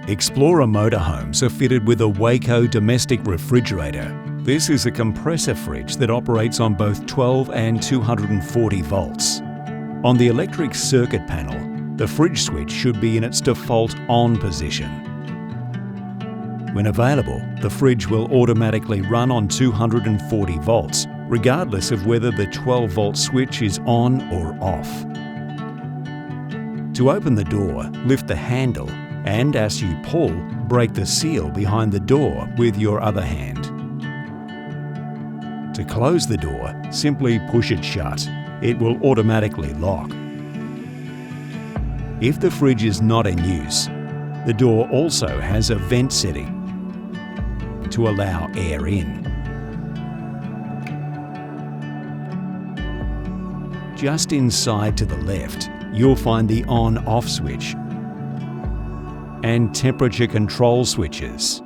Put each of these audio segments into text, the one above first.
Explorer motorhomes are fitted with a Waco domestic refrigerator. This is a compressor fridge that operates on both 12 and 240 volts. On the electric circuit panel, the fridge switch should be in its default on position. When available, the fridge will automatically run on 240 volts, regardless of whether the 12-volt switch is on or off. To open the door, lift the handle and, as you pull, break the seal behind the door with your other hand. To close the door, simply push it shut. It will automatically lock. If the fridge is not in use, the door also has a vent setting to allow air in. Just inside to the left, you'll find the on-off switch and temperature control switches.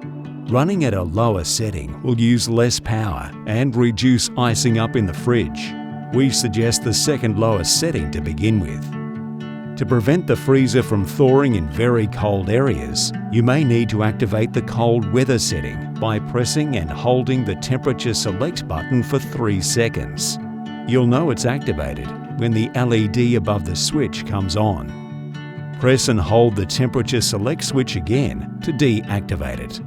Running at a lower setting will use less power and reduce icing up in the fridge. We suggest the second lowest setting to begin with. To prevent the freezer from thawing in very cold areas, you may need to activate the cold weather setting by pressing and holding the temperature select button for 3 seconds. You'll know it's activated when the LED above the switch comes on. Press and hold the temperature select switch again to deactivate it.